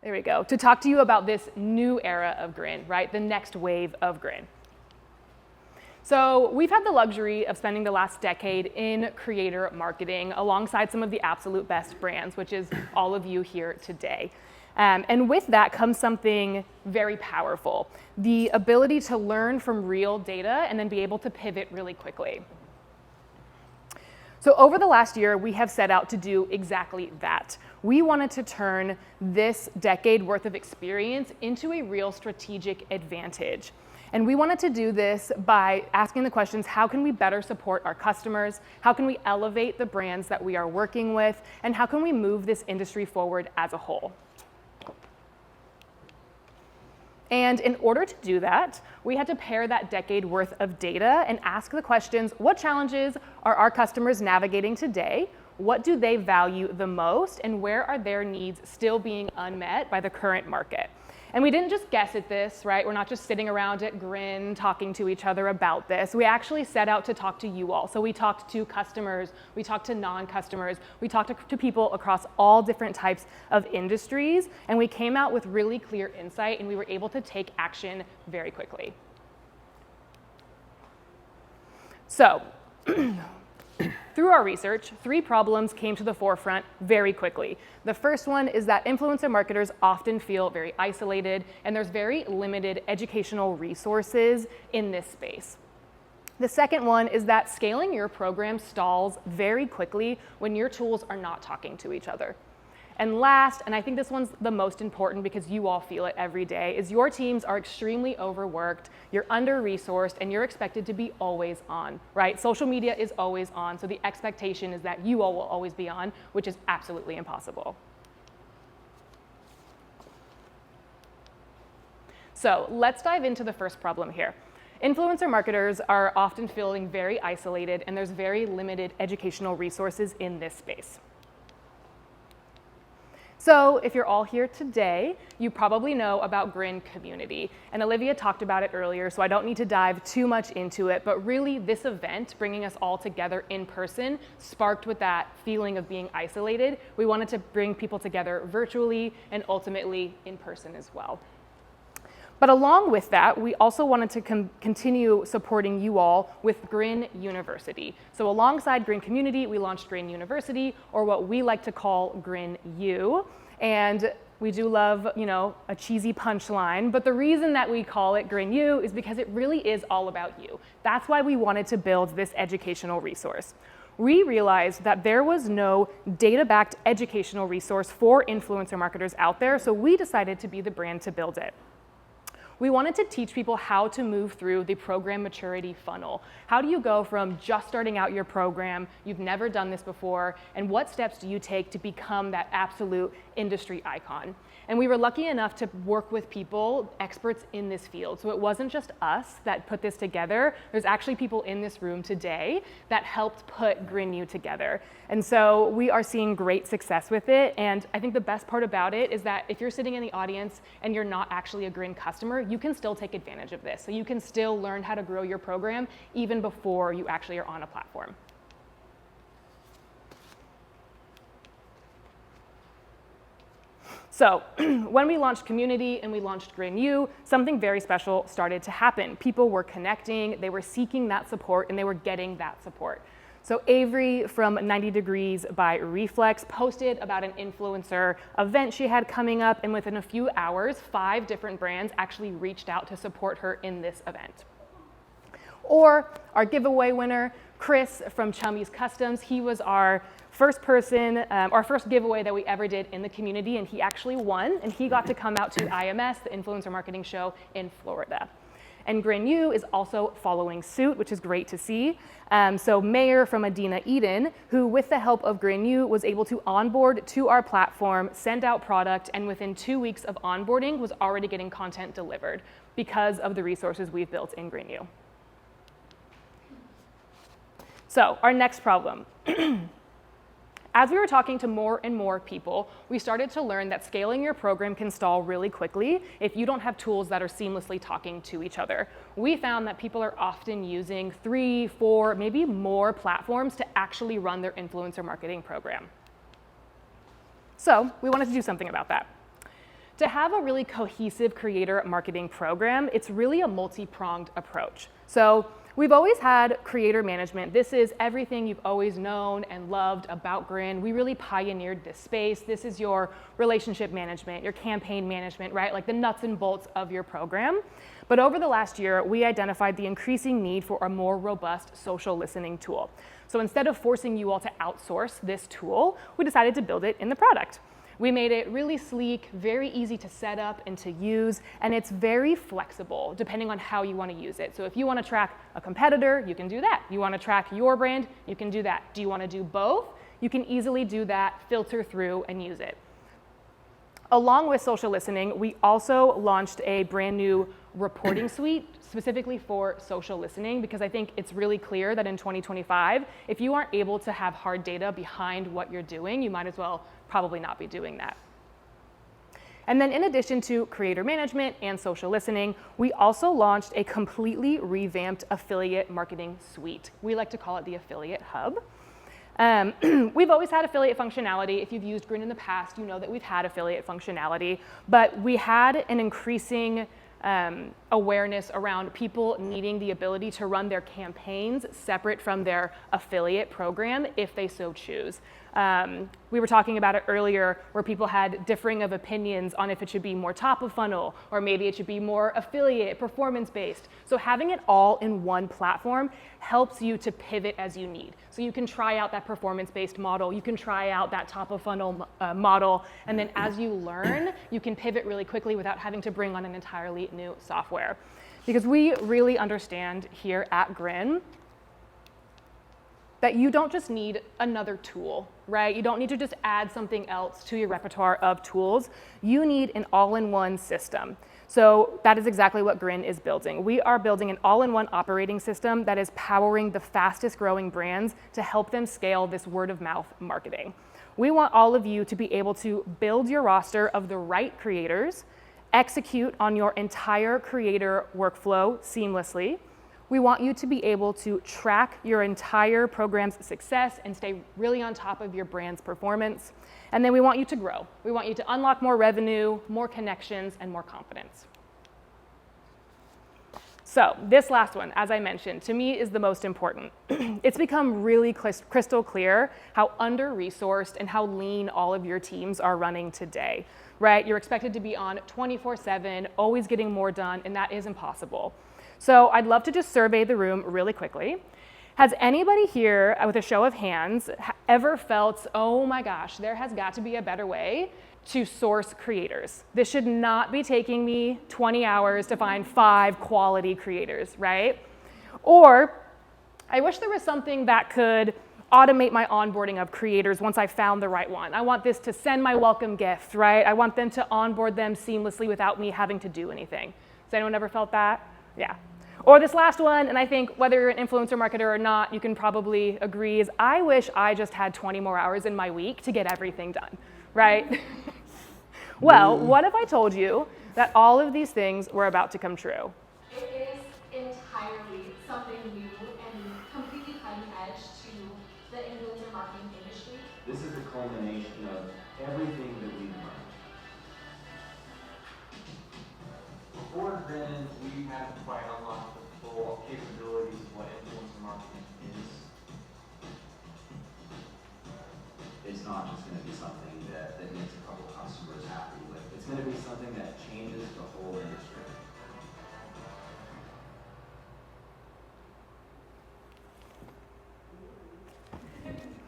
there we go, to talk to you about this new era of GRIN, right? The next wave of GRIN. So we've had the luxury of spending the last decade in creator marketing alongside some of the absolute best brands, which is all of you here today. And with that comes something very powerful, the ability to learn from real data and then be able to pivot really quickly. So over the last year, we have set out to do exactly that. We wanted to turn this decade worth of experience into a real strategic advantage. And we wanted to do this by asking the questions, how can we better support our customers? How can we elevate the brands that we are working with? And how can we move this industry forward as a whole? And in order to do that, we had to pair that decade worth of data and ask the questions, what challenges are our customers navigating today? What do they value the most? And where are their needs still being unmet by the current market? And we didn't just guess at this, right? We're not just sitting around at GRIN talking to each other about this. We actually set out to talk to you all. So we talked to customers, we talked to non-customers, we talked to people across all different types of industries, and we came out with really clear insight, and we were able to take action very quickly. So, through our research, 3 problems came to the forefront very quickly. The first one is that influencer marketers often feel very isolated, and there's very limited educational resources in this space. The second one is that scaling your program stalls very quickly when your tools are not talking to each other. And last, and I think this one's the most important because you all feel it every day, is your teams are extremely overworked, you're under-resourced, and you're expected to be always on, right? Social media is always on, so the expectation is that you all will always be on, which is absolutely impossible. So let's dive into the first problem here. Influencer marketers are often feeling very isolated, and there's very limited educational resources in this space. So if you're all here today, you probably know about GRIN community. And Olivia talked about it earlier, so I don't need to dive too much into it. But really, this event, bringing us all together in person, sparked with that feeling of being isolated. We wanted to bring people together virtually and ultimately in person as well. But along with that, we also wanted to continue supporting you all with GRIN University. So alongside GRIN Community, we launched GRIN University, or what we like to call GRIN U. And we do love, a cheesy punchline, but the reason that we call it GRIN U is because it really is all about you. That's why we wanted to build this educational resource. We realized that there was no data-backed educational resource for influencer marketers out there, so we decided to be the brand to build it. We wanted to teach people how to move through the program maturity funnel. How do you go from just starting out your program, you've never done this before, and what steps do you take to become that absolute industry icon? And we were lucky enough to work with people, experts in this field. So it wasn't just us that put this together. There's actually people in this room today that helped put GRIN U together. And so we are seeing great success with it. And I think the best part about it is that if you're sitting in the audience and you're not actually a GRIN customer, you can still take advantage of this. So you can still learn how to grow your program even before you actually are on a platform. So when we launched Community and we launched GRIN U, something very special started to happen. People were connecting, they were seeking that support, and they were getting that support. So Avery from 90 Degrees by Reflex posted about an influencer event she had coming up, and within a few hours, 5 different brands actually reached out to support her in this event. Or our giveaway winner, Chris from Chummy's Customs, he was our first giveaway that we ever did in the community, and he actually won, and he got to come out to IMS, the Influencer Marketing Show in Florida. And GRIN U is also following suit, which is great to see. So Mayor from Adina Eden, who with the help of GRIN U was able to onboard to our platform, send out product, and within 2 weeks of onboarding was already getting content delivered because of the resources we've built in GRIN U. So our next problem. As we were talking to more and more people, we started to learn that scaling your program can stall really quickly if you don't have tools that are seamlessly talking to each other. We found that people are often using 3, 4, maybe more platforms to actually run their influencer marketing program. So we wanted to do something about that. To have a really cohesive creator marketing program, it's really a multi-pronged approach. So we've always had creator management. This is everything you've always known and loved about GRIN. We really pioneered this space. This is your relationship management, your campaign management, right? Like the nuts and bolts of your program. But over the last year, we identified the increasing need for a more robust social listening tool. So instead of forcing you all to outsource this tool, we decided to build it in the product. We made it really sleek, very easy to set up and to use, and it's very flexible depending on how you want to use it. So if you want to track a competitor, you can do that. You want to track your brand, you can do that. Do you want to do both? You can easily do that, filter through, and use it. Along with social listening, we also launched a brand new reporting suite specifically for social listening, because I think it's really clear that in 2025, if you aren't able to have hard data behind what you're doing, you might as well probably not be doing that. And then in addition to creator management and social listening, we also launched a completely revamped affiliate marketing suite. We like to call it the Affiliate Hub. We've always had affiliate functionality. If you've used GRIN in the past, you know that we've had affiliate functionality, but we had an increasing awareness around people needing the ability to run their campaigns separate from their affiliate program if they so choose. We were talking about it earlier, where people had differing of opinions on if it should be more top of funnel, or maybe it should be more affiliate, performance based. So having it all in one platform helps you to pivot as you need. So you can try out that performance based model, you can try out that top of funnel model, and then as you learn, you can pivot really quickly without having to bring on an entirely new software. Because we really understand here at GRIN that you don't just need another tool, right? You don't need to just add something else to your repertoire of tools. You need an all-in-one system. So that is exactly what GRIN is building. We are building an all-in-one operating system that is powering the fastest growing brands to help them scale this word-of-mouth marketing. We want all of you to be able to build your roster of the right creators, execute on your entire creator workflow seamlessly. We want you to be able to track your entire program's success and stay really on top of your brand's performance. And then we want you to grow. We want you to unlock more revenue, more connections, and more confidence. So this last one, as I mentioned, to me is the most important. It's become really crystal clear how under-resourced and how lean all of your teams are running today, right? You're expected to be on 24/7, always getting more done, and that is impossible. So I'd love to just survey the room really quickly. Has anybody here, with a show of hands, ever felt, oh my gosh, there has got to be a better way to source creators? This should not be taking me 20 hours to find 5 quality creators, right? Or I wish there was something that could automate my onboarding of creators once I found the right one. I want this to send my welcome gift, right? I want them to onboard them seamlessly without me having to do anything. Has anyone ever felt that? Yeah. Or this last one, and I think whether you're an influencer marketer or not, you can probably agree, is I wish I just had 20 more hours in my week to get everything done, right? Well, what if I told you that all of these things were about to come true? It is entirely something new and completely cutting edge to the influencer marketing industry. This is the culmination of everything that we've learned. Before then, we hadn't quite unlocked the full capabilities of what influencer marketing is. It's not just going to be something that makes a couple customers happy. Like, it's going to be something that changes the whole industry.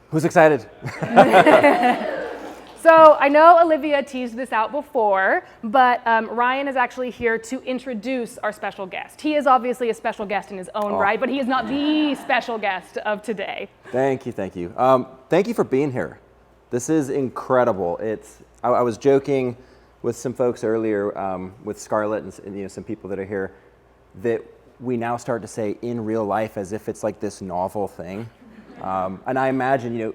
Who's excited? So I know Olivia teased this out before, but Ryan is actually here to introduce our special guest. He is obviously a special guest in his own right, but he is not the special guest of today. Thank you, thank you. Thank you for being here. This is incredible. I was joking with some folks earlier, with Scarlett and some people that are here, that we now start to say in real life as if it's like this novel thing. And I imagine,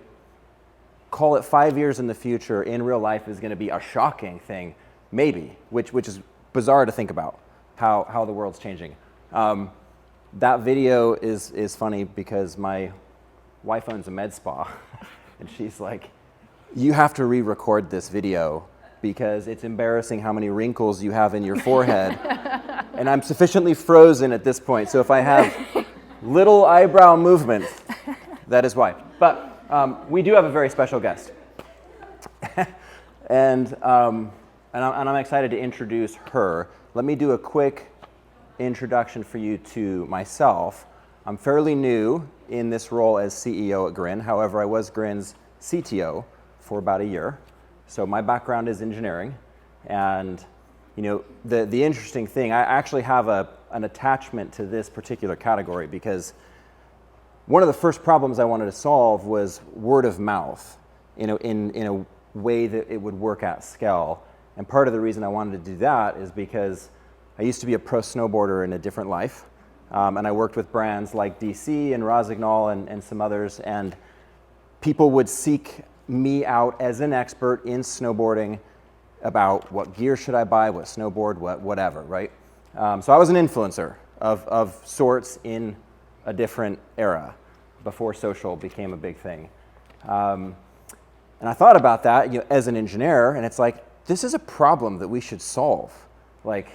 call it 5 years in the future, in real life is going to be a shocking thing, maybe, which is bizarre to think about, how the world's changing. That video is funny because my wife owns a med spa, and she's like, you have to re-record this video because it's embarrassing how many wrinkles you have in your forehead. And I'm sufficiently frozen at this point, so if I have little eyebrow movement, that is why. But we do have a very special guest. and I'm excited to introduce her. Let me do a quick introduction for you to myself. I'm fairly new in this role as CEO at GRIN. However, I was GRIN's CTO for about a year. So my background is engineering. And the interesting thing, I actually have an attachment to this particular category because one of the first problems I wanted to solve was word of mouth, in a way that it would work at scale. And part of the reason I wanted to do that is because I used to be a pro snowboarder in a different life. And I worked with brands like DC and Rossignol and some others, and people would seek me out as an expert in snowboarding about what gear should I buy, what snowboard, whatever, right? So I was an influencer of sorts in a different era before social became a big thing. And I thought about that as an engineer, and it's like, this is a problem that we should solve. Like,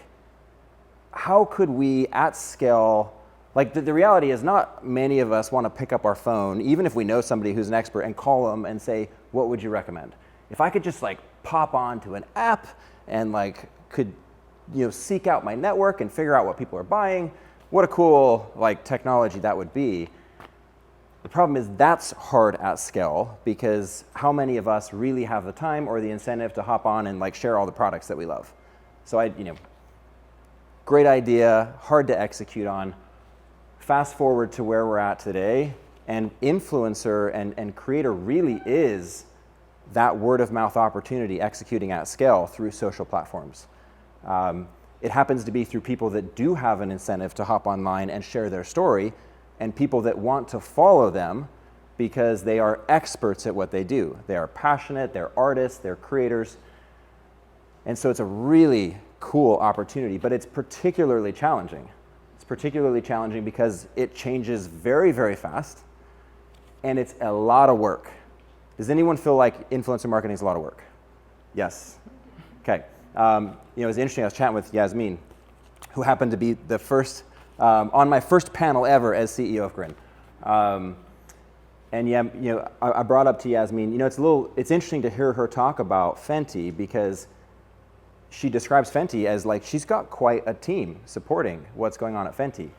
how could we at scale, like the reality is not many of us want to pick up our phone, even if we know somebody who's an expert, and call them and say, what would you recommend? If I could just pop onto an app and could seek out my network and figure out what people are buying, what a cool technology that would be. The problem is that's hard at scale because how many of us really have the time or the incentive to hop on and share all the products that we love? So great idea, hard to execute on. Fast forward to where we're at today, and influencer and creator really is that word of mouth opportunity executing at scale through social platforms. It happens to be through people that do have an incentive to hop online and share their story, and people that want to follow them because they are experts at what they do. They are passionate, they're artists, they're creators. And so it's a really cool opportunity, but it's particularly challenging. It's particularly challenging because it changes very, very fast, and it's a lot of work. Does anyone feel like influencer marketing is a lot of work? Yes. Okay. It was interesting. I was chatting with Yasmin, who happened to be the first on my first panel ever as CEO of GRIN. I brought up to Yasmin. It's interesting to hear her talk about Fenty because she describes Fenty as she's got quite a team supporting what's going on at Fenty.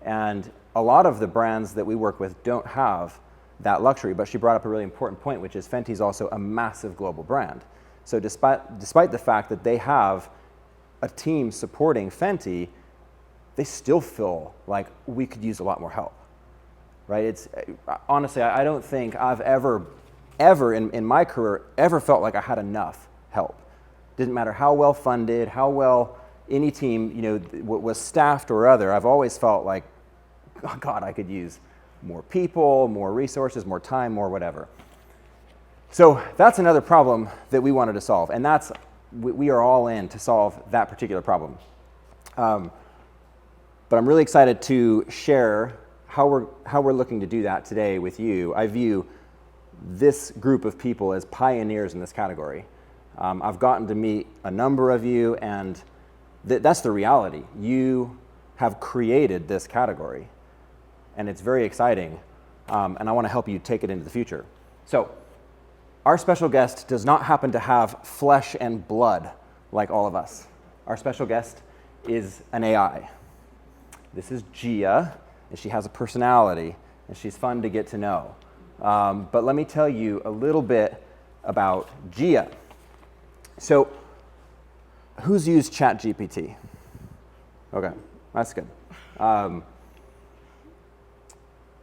And a lot of the brands that we work with don't have that luxury, but she brought up a really important point, which is Fenty's also a massive global brand. So despite the fact that they have a team supporting Fenty, they still feel like we could use a lot more help, right? Honestly, I don't think I've ever in my career ever felt like I had enough help. Didn't matter how well funded, how well any team was staffed or other. I've always felt like, oh God, I could use more people, more resources, more time, more whatever. So that's another problem that we wanted to solve, and we are all in to solve that particular problem. But I'm really excited to share how we're looking to do that today with you. I view this group of people as pioneers in this category. I've gotten to meet a number of you, and that's the reality. You have created this category, and it's very exciting, and I want to help you take it into the future. So our special guest does not happen to have flesh and blood like all of us. Our special guest is an AI. This is Gia, and she has a personality, and she's fun to get to know. But let me tell you a little bit about Gia. So, who's used ChatGPT? Okay, that's good.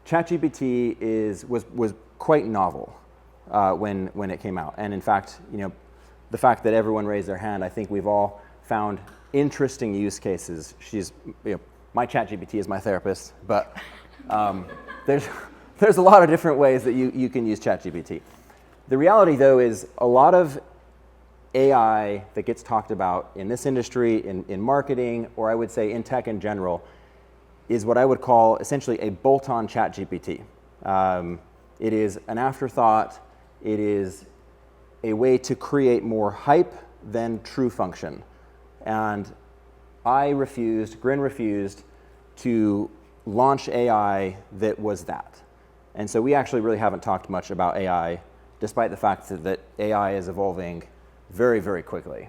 ChatGPT was quite novel when it came out, and in fact, the fact that everyone raised their hand, I think we've all found interesting use cases. My ChatGPT is my therapist, but there's a lot of different ways that you can use ChatGPT. The reality, though, is a lot of AI that gets talked about in this industry, in marketing, or I would say in tech in general, is what I would call essentially a bolt-on ChatGPT. It is an afterthought. It is a way to create more hype than true function. And GRIN refused to launch AI that was that. And so we actually really haven't talked much about AI, despite the fact that AI is evolving very, very quickly.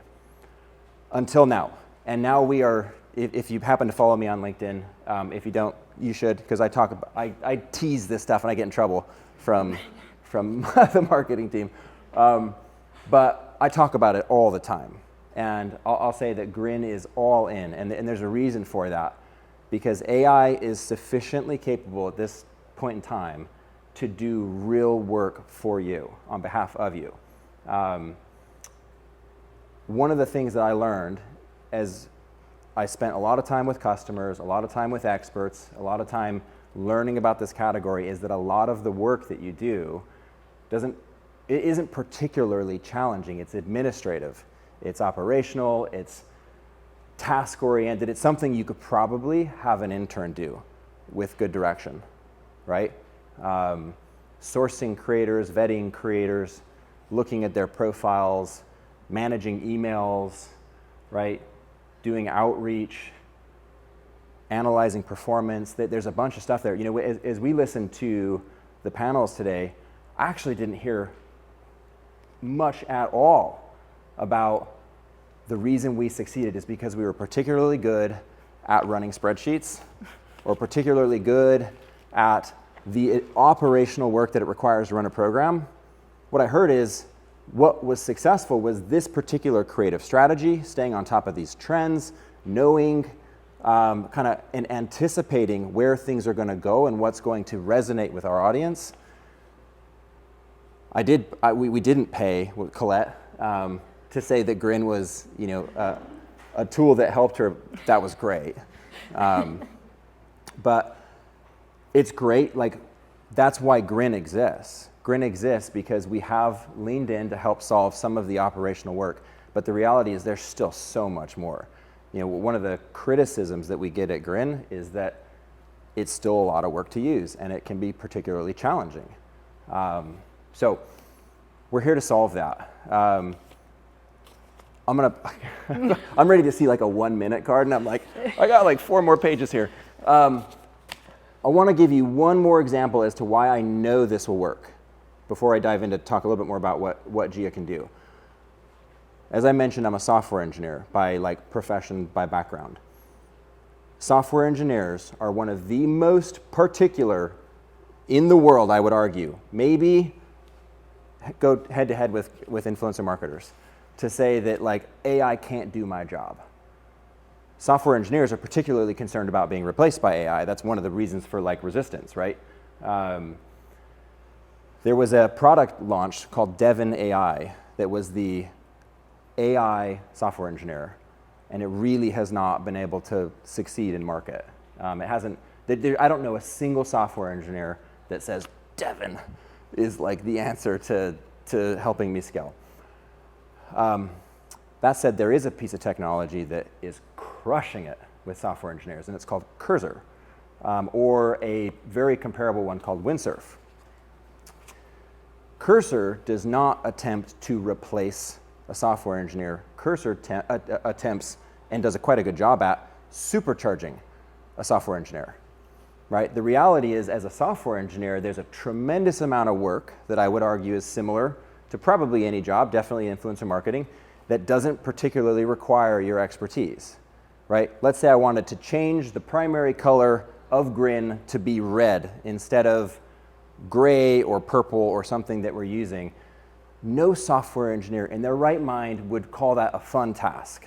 Until now. And now we are, if you happen to follow me on LinkedIn, if you don't, you should, because I tease this stuff and I get in trouble from the marketing team. But I talk about it all the time. And I'll say that GRIN is all in, and there's a reason for that. Because AI is sufficiently capable at this point in time to do real work for you, on behalf of you. One of the things that I learned as I spent a lot of time with customers, a lot of time with experts, a lot of time learning about this category is that a lot of the work that you do isn't particularly challenging. It's administrative, it's operational, it's task-oriented. It's something you could probably have an intern do with good direction, right? Sourcing creators, vetting creators, looking at their profiles, managing emails, right? Doing outreach, analyzing performance. There's a bunch of stuff there. You know, as we listened to the panels today, I actually didn't hear much at all about the reason we succeeded is because we were particularly good at running spreadsheets or particularly good at the operational work that it requires to run a program. What I heard is what was successful was this particular creative strategy, staying on top of these trends, knowing kind of and anticipating where things are going to go and what's going to resonate with our audience. We didn't pay Colette to say that GRIN was, you know, a tool that helped her. That was great. But it's great. Like, that's why GRIN exists. GRIN exists because we have leaned in to help solve some of the operational work. But the reality is there's still so much more. You know, one of the criticisms that we get at GRIN is that it's still a lot of work to use, and it can be particularly challenging. So we're here to solve that. I'm ready to see like a 1 minute card, and I'm like, I got like 4 more pages here. I want to give you one more example as to why I know this will work before I dive into talk a little bit more about what GIA can do. As I mentioned, I'm a software engineer by like profession, by background. Software engineers are one of the most particular in the world, I would argue. Maybe go head to head with influencer marketers to say that like AI can't do my job. Software engineers are particularly concerned about being replaced by AI. That's one of the reasons for like resistance, right? There was a product launched called Devin AI that was the AI software engineer, and it really has not been able to succeed in market. It hasn't. I don't know a single software engineer that says Devin is like the answer to helping me scale. That said, there is a piece of technology that is crushing it with software engineers, and it's called Cursor, or a very comparable one called Windsurf. Cursor does not attempt to replace a software engineer. Cursor attempts and does quite a good job at supercharging a software engineer, right? The reality is, as a software engineer, there's a tremendous amount of work that I would argue is similar to probably any job, definitely influencer marketing, that doesn't particularly require your expertise, right? Let's say I wanted to change the primary color of GRIN to be red instead of gray or purple or something that we're using. No software engineer in their right mind would call that a fun task,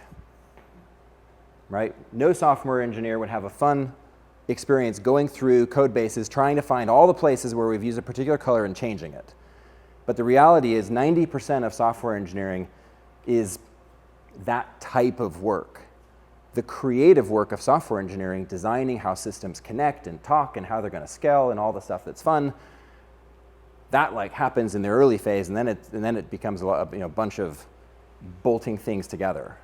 right? No software engineer would have a fun experience going through code bases, trying to find all the places where we've used a particular color and changing it. But the reality is 90% of software engineering is that type of work. The creative work of software engineering, designing how systems connect and talk and how they're going to scale and all the stuff that's fun, that like happens in the early phase, and then it becomes a bunch of bolting things together.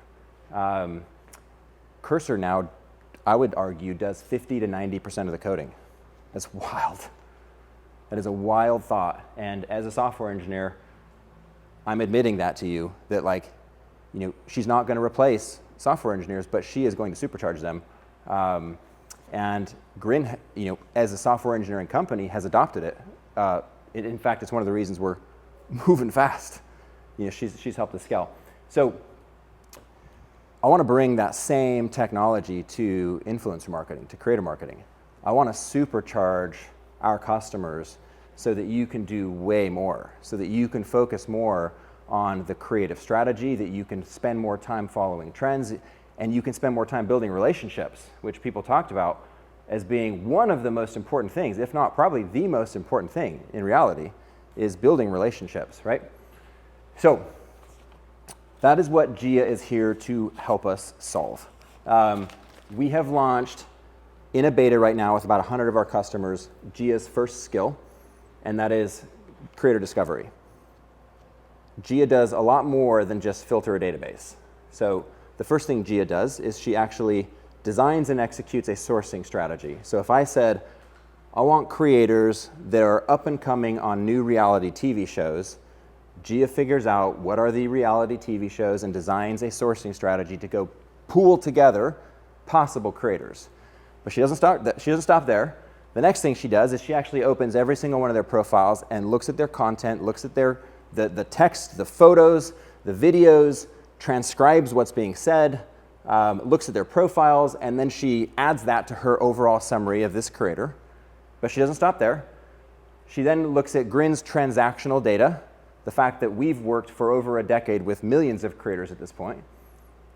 Cursor now, I would argue, does 50 to 90% of the coding. That's wild. That is a wild thought. And as a software engineer, I'm admitting that to you, that like she's not going to replace software engineers, but she is going to supercharge them. And GRIN, as a software engineering company, has adopted it. In fact, it's one of the reasons we're moving fast. She's helped us scale. So I want to bring that same technology to influencer marketing, to creator marketing. I want to supercharge our customers so that you can do way more, so that you can focus more on the creative strategy, that you can spend more time following trends, and you can spend more time building relationships, which people talked about as being one of the most important things, if not probably the most important thing in reality, is building relationships, right? So that is what Gia is here to help us solve. We have launched in a beta right now with about 100 of our customers, Gia's first skill, and that is creator discovery. Gia does a lot more than just filter a database. So the first thing Gia does is she actually designs and executes a sourcing strategy. So if I said, I want creators that are up and coming on new reality TV shows, Gia figures out what are the reality TV shows and designs a sourcing strategy to go pool together possible creators. But she doesn't stop there. The next thing she does is she actually opens every single one of their profiles and looks at their content, looks at the text, the photos, the videos, transcribes what's being said, looks at their profiles, and then she adds that to her overall summary of this creator. But she doesn't stop there. She then looks at GRIN's transactional data, the fact that we've worked for over a decade with millions of creators at this point,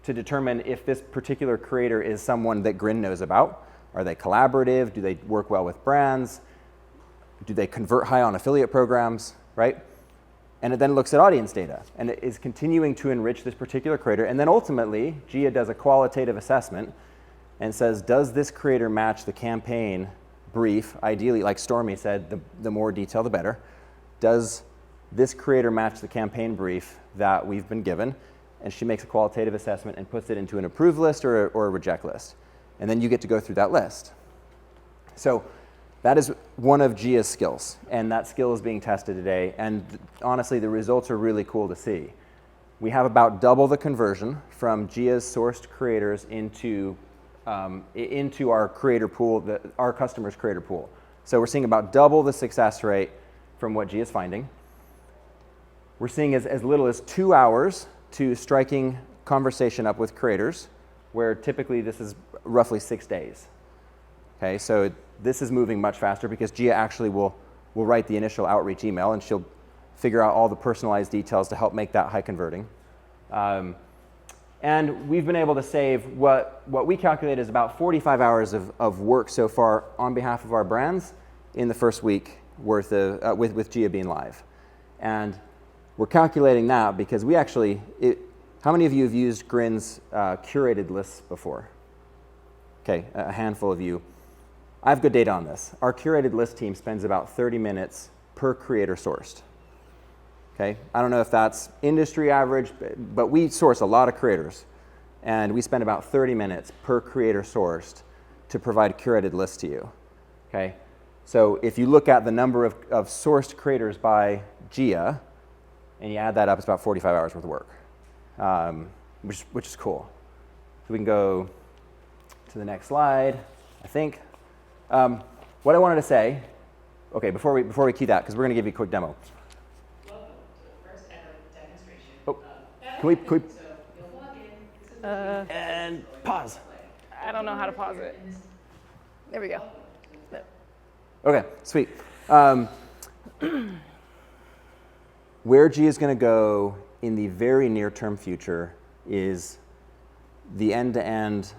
to determine if this particular creator is someone that GRIN knows about. Are they collaborative? Do they work well with brands? Do they convert high on affiliate programs, right? And it then looks at audience data, and it is continuing to enrich this particular creator. And then ultimately, Gia does a qualitative assessment and says, does this creator match the campaign brief? Ideally, like Stormy said, the more detail, the better. Does this creator match the campaign brief that we've been given? And she makes a qualitative assessment and puts it into an approved list or a reject list. And then you get to go through that list. So that is one of Gia's skills, and that skill is being tested today. And honestly, the results are really cool to see. We have about double the conversion from Gia's sourced creators into our creator pool, our customers' creator pool. So we're seeing about double the success rate from what Gia's finding. We're seeing as little as 2 hours to striking conversation up with creators, where typically this is roughly 6 days. Okay, so this is moving much faster because Gia actually will write the initial outreach email, and she'll figure out all the personalized details to help make that high converting. And we've been able to save what we calculate is about 45 hours of work so far on behalf of our brands in the first week worth of, with Gia being live. And we're calculating that because we actually, how many of you have used GRIN's curated lists before? Okay, a handful of you. I have good data on this. Our curated list team spends about 30 minutes per creator sourced. Okay, I don't know if that's industry average, but we source a lot of creators, and we spend about 30 minutes per creator sourced to provide curated lists to you. Okay, so if you look at the number of sourced creators by Gia, and you add that up, it's about 45 hours worth of work, which is cool. So we can go to the next slide, I think. What I wanted to say, okay, before we key that, because we're going to give you a quick demo. Welcome to the first ever demonstration. Oh, can we So you'll log in. This is and pause. I don't know how to pause it. There we go. Okay, sweet. Where Gia is going to go in the very near-term future is the end-to-end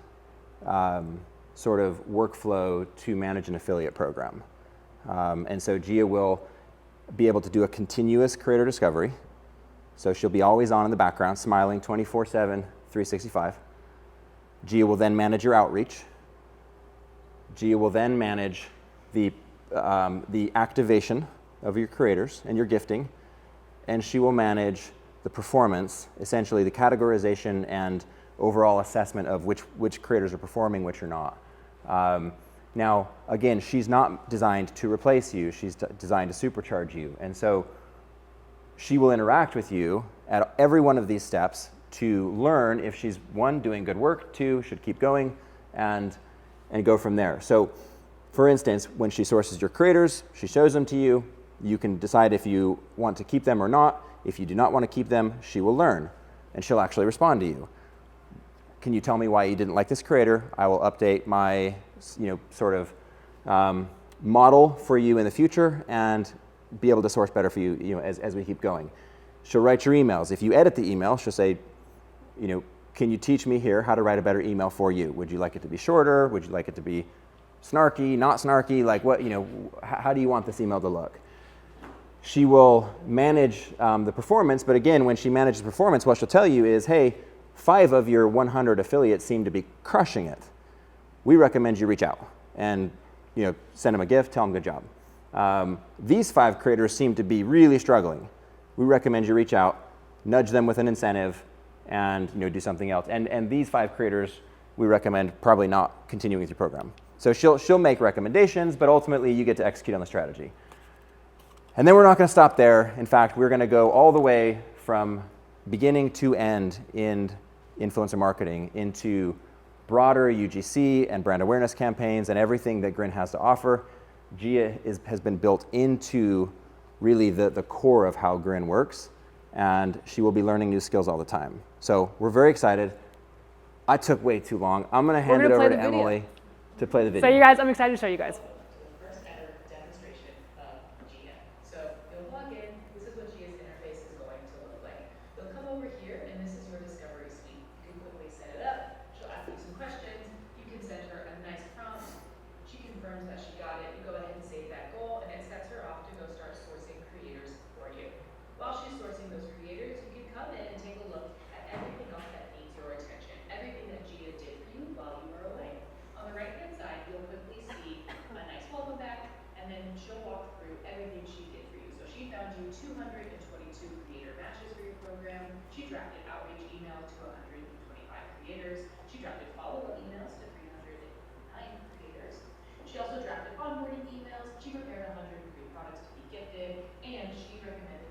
sort of workflow to manage an affiliate program. And so Gia will be able to do a continuous creator discovery. So she'll be always on in the background, smiling 24/7, 365. Gia will then manage your outreach. Gia will then manage the activation of your creators and your gifting. And she will manage the performance, essentially the categorization and overall assessment of which creators are performing, which are not. Now, again, she's not designed to replace you. She's designed to supercharge you. And so she will interact with you at every one of these steps to learn if she's, one, doing good work, two, should keep going, and go from there. So for instance, when she sources your creators, she shows them to you. You can decide if you want to keep them or not. If you do not want to keep them, she will learn, and she'll actually respond to you. Can you tell me why you didn't like this creator? I will update my, sort of model for you in the future and be able to source better for you, as we keep going. She'll write your emails. If you edit the email, she'll say, can you teach me here how to write a better email for you? Would you like it to be shorter? Would you like it to be snarky, not snarky? Like what, how do you want this email to look? She will manage the performance, but again, when she manages performance, what she'll tell you is, hey, 5 of your 100 affiliates seem to be crushing it. We recommend you reach out and send them a gift, tell them good job. These 5 creators seem to be really struggling. We recommend you reach out, nudge them with an incentive, and do something else. And these 5 creators, we recommend probably not continuing with your program. So she'll make recommendations, but ultimately you get to execute on the strategy. And then we're not going to stop there. In fact, we're going to go all the way from beginning to end in influencer marketing into broader UGC and brand awareness campaigns and everything that GRIN has to offer. Gia has been built into really the core of how GRIN works, and she will be learning new skills all the time. So we're very excited. I took way too long. I'm going to hand it over to Emily to play the video. So you guys, I'm excited to show you guys. First ever demonstration of Gia. So you'll log in. This is what Gia's interface is going to look like. You'll come over here, and this is your discovery suite. You can quickly set it up. She'll ask you some questions. You can send her a nice prompt. She confirms that she got it. You go ahead and save that goal, and it sets her off to go start sourcing creators for you. While she's sourcing those creators, you can come in and take a look at everything else that needs your attention. Everything that Gia did for you while you were away. On the right-hand side, you'll quickly see a nice welcome back, and then she'll walk through everything she did for you. So she found you 222 creator matches for your program. She drafted outreach emails to 125 creators. She drafted follow-up emails to 309 creators. She also drafted onboarding emails. She prepared 103 products to be gifted, and she recommended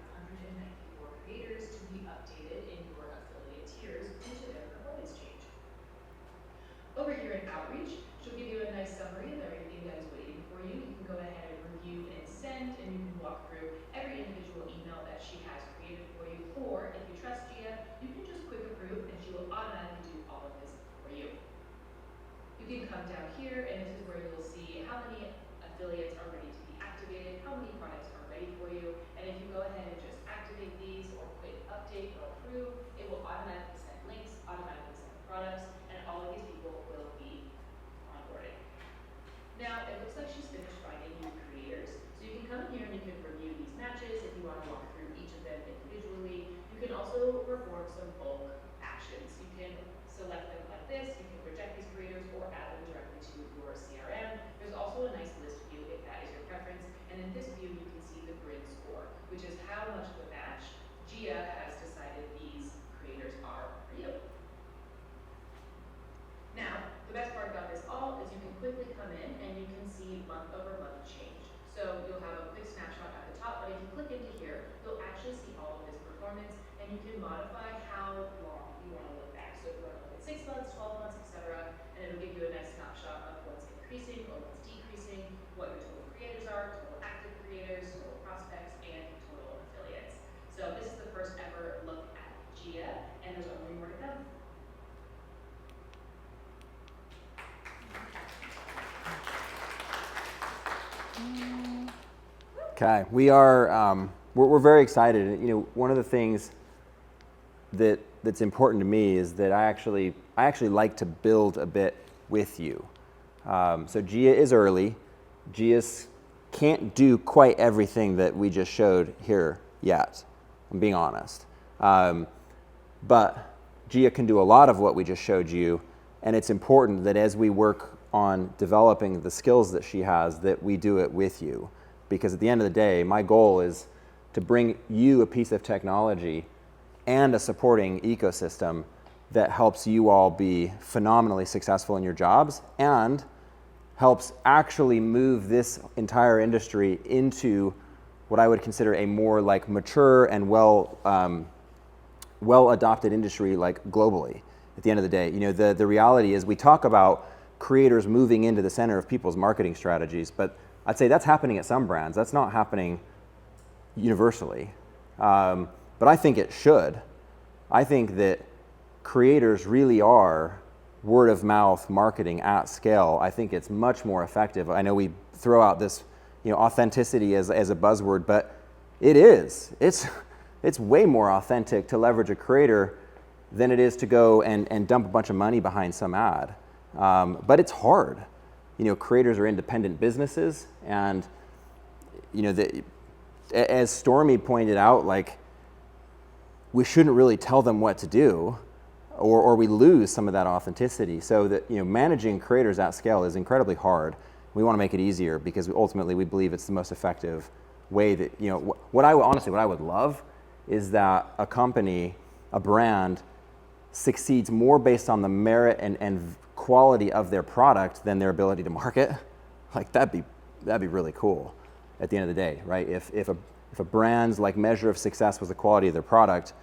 194 creators to be updated in your affiliate tiers into their performance change. Over here in Outreach, she'll give you a nice summary of everything that is waiting for you. You can go ahead and review and send, and you can walk through every individual email that she has created for you. Or if you trust Gia, you can just quick approve, and she will automatically do all of this for you. You can come down here, and this is where you'll see how many affiliates are ready to be activated, how many products are ready for you, and if you go ahead and just activate these or click update or approve, it will automatically send links, automatically send products, and all of these people will be onboarded. Now, it looks like she's finished finding new creators. So you can come in here and you can review these matches if you want to walk through each of them individually. You can also perform some bulk actions. You can select them like this, you can reject these creators or add them directly to your CRM. There's also a nice list view if that is your preference. And in this view, you can see the GRIN score, which is how much of a match Gia has decided these creators are for you. Now, the best part about this all is you can quickly come in and you can see month over month change. So you'll have a quick snapshot at the top, but if you click into here, you'll actually see all of this performance, and you can modify how long you want to look back. So if you want to look at 6 months, 12 months, etc., and it'll give you a nice snapshot of what's increasing or what's decreasing, what your total creators are, total active creators, total prospects, and total affiliates. So this is the first ever look at Gia, and there's only more to come. Okay, we're very excited. One of the things that's important to me is that I actually like to build a bit with you. So Gia is early. Gia can't do quite everything that we just showed here yet. I'm being honest, but Gia can do a lot of what we just showed you, and it's important that as we work on developing the skills that she has, that we do it with you. Because at the end of the day, my goal is to bring you a piece of technology and a supporting ecosystem that helps you all be phenomenally successful in your jobs and helps actually move this entire industry into what I would consider a more mature and well-adopted industry like globally at the end of the day. You know, the reality is we talk about creators moving into the center of people's marketing strategies, but I'd say that's happening at some brands. That's not happening universally. But I think it should. I think that creators really are word of mouth marketing at scale. I think it's much more effective. I know we throw out this, you know, authenticity as a buzzword, but it is. It's way more authentic to leverage a creator than it is to go and dump a bunch of money behind some ad. But it's hard. You know, creators are independent businesses, and you know, as Stormy pointed out, like, we shouldn't really tell them what to do, or we lose some of that authenticity. So that, you know, managing creators at scale is incredibly hard. We want to make it easier because ultimately we believe it's the most effective way that, you know, what I would love is that a company, a brand, succeeds more based on the merit and quality of their product than their ability to market. Like, that'd be really cool at the end of the day, right? If a brand's like measure of success was the quality of their product,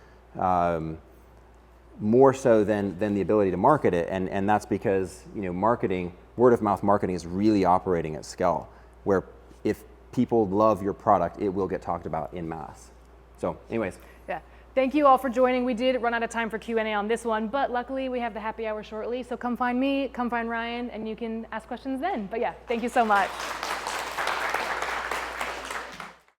more so than the ability to market it, and that's because, you know, marketing, word of mouth marketing is really operating at scale, where if people love your product, it will get talked about in mass. So anyways. Yeah. Thank you all for joining. We did run out of time for Q&A on this one, but luckily we have the happy hour shortly. So come find me, come find Ryan, and you can ask questions then. But yeah, thank you so much.